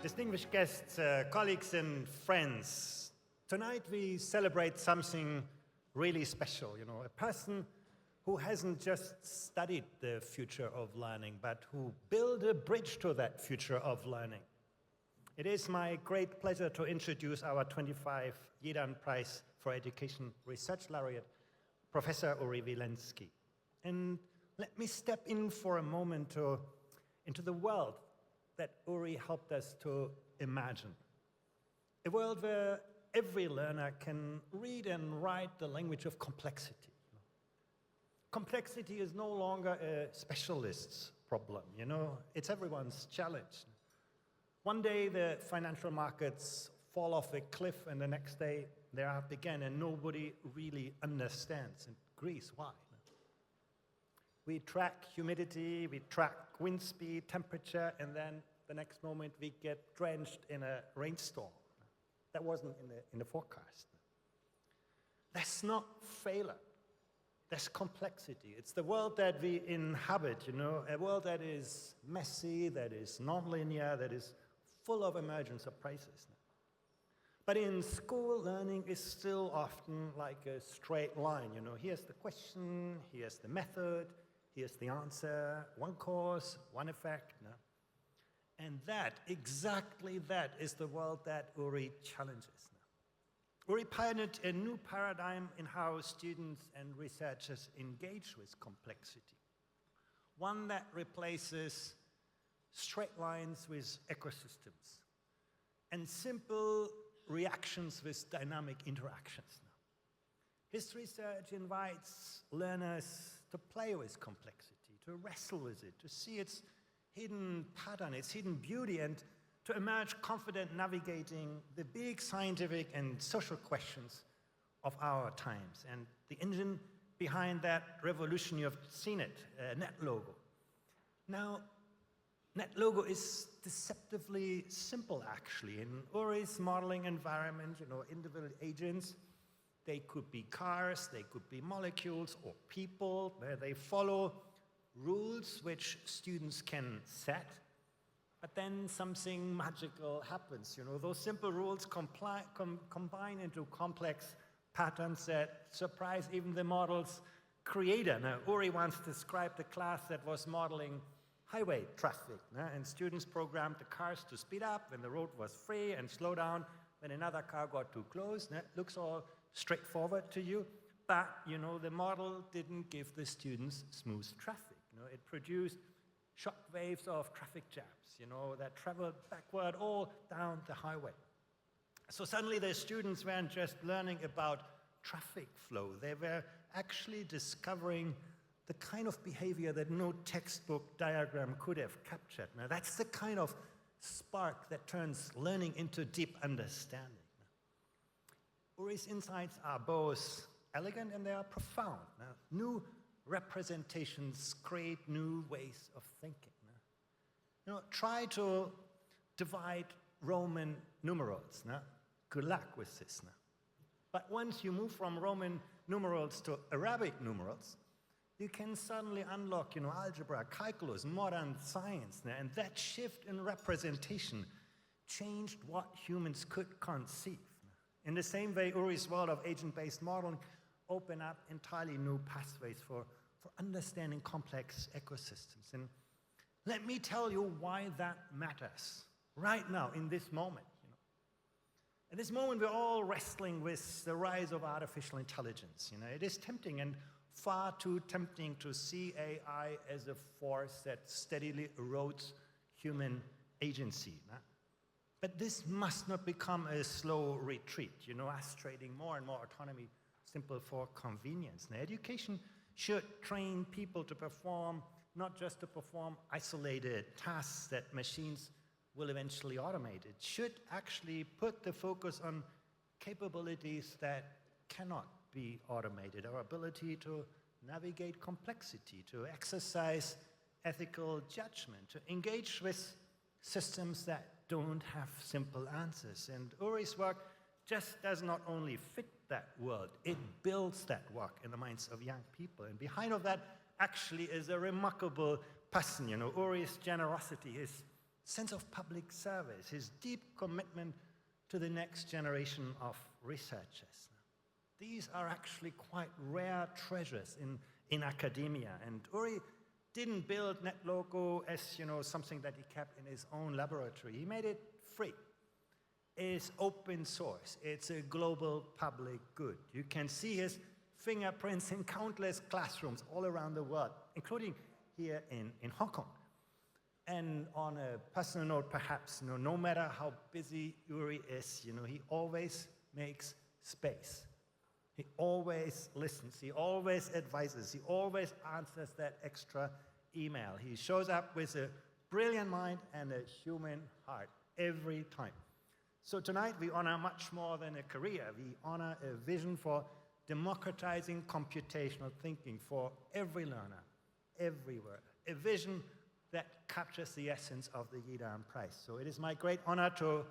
distinguished guests, colleagues and friends, tonight we celebrate something really special, a person who hasn't just studied the future of learning, but who built a bridge to that future of learning. It is my great pleasure to introduce our 25 Yidan Prize for Education Research Laureate, Professor Uri Wielensky. And let me step in for a moment into the world that Uri helped us to imagine. A world where every learner can read and write the language of complexity. Complexity is no longer a specialist's problem, it's everyone's challenge. One day the financial markets fall off a cliff and the next day they're up again and nobody really understands and agrees why. We track humidity, we track wind speed, temperature, and then the next moment we get drenched in a rainstorm. That wasn't in the forecast. That's not failure. That's complexity. It's the world that we inhabit, a world that is messy, that is nonlinear, that is full of emergent surprises. But in school, learning is still often like a straight line. Here's the question, here's the method, here's the answer, one cause, one effect. And exactly that is the world that Uri challenges. Uri pioneered a new paradigm in how students and researchers engage with complexity. One that replaces straight lines with ecosystems and simple reactions with dynamic interactions. His research invites learners to play with complexity, to wrestle with it, to see its hidden pattern, its hidden beauty, and to emerge confident navigating the big scientific and social questions of our times. And the engine behind that revolution, you've seen it, NetLogo. Now, NetLogo is deceptively simple, actually. In Uri's modeling environment, individual agents, they could be cars, they could be molecules or people, where they follow rules which students can set, but then something magical happens. Those simple rules combine into complex patterns that surprise even the model's creator. Now, Uri once described a class that was modeling highway traffic, and students programmed the cars to speed up when the road was free and slow down when another car got too close. It looks all straightforward to you, but the model didn't give the students smooth traffic. It produced shock waves of traffic jams, that traveled backward all down the highway. So suddenly the students weren't just learning about traffic flow, they were actually discovering the kind of behavior that no textbook diagram could have captured. Now that's the kind of spark that turns learning into deep understanding. Uri's insights are both elegant and they are profound. New representations create new ways of thinking. Try to divide Roman numerals. Good luck with this. But once you move from Roman numerals to Arabic numerals, you can suddenly unlock algebra, calculus, modern science. And that shift in representation changed what humans could conceive. In the same way, Uri's world of agent-based modeling open up entirely new pathways for understanding complex ecosystems. And let me tell you why that matters right now, in this moment. At this moment, we're all wrestling with the rise of artificial intelligence. It is tempting and far too tempting to see AI as a force that steadily erodes human agency. But this must not become a slow retreat, us trading more and more autonomy simple for convenience. Now, education should train people to perform, not just to perform isolated tasks that machines will eventually automate. It should actually put the focus on capabilities that cannot be automated, our ability to navigate complexity, to exercise ethical judgment, to engage with systems that don't have simple answers. And Uri's work just does not only fit that world, it builds that work in the minds of young people. And behind of that actually is a remarkable person. Uri's generosity, his sense of public service, his deep commitment to the next generation of researchers. These are actually quite rare treasures in academia. And Uri didn't build NetLogo as something that he kept in his own laboratory. He made it free. It's open source. It's a global public good. You can see his fingerprints in countless classrooms all around the world, including here in Hong Kong. And on a personal note, perhaps, no matter how busy Uri is, he always makes space. He always listens. He always advises. He always answers that extra email. He shows up with a brilliant mind and a human heart every time. So tonight we honor much more than a career. We honor a vision for democratizing computational thinking for every learner, everywhere. A vision that captures the essence of the Yidan Prize. So it is my great honor to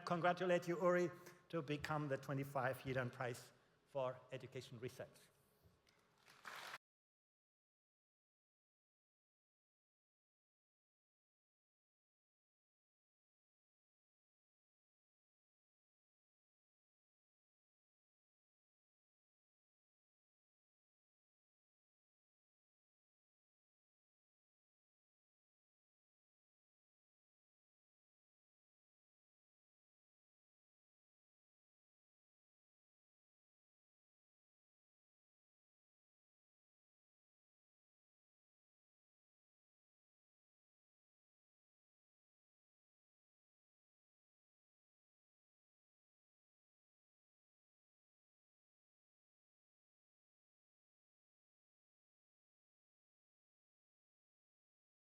congratulate you, Uri, to become the 25 Yidan Prize for Education Research.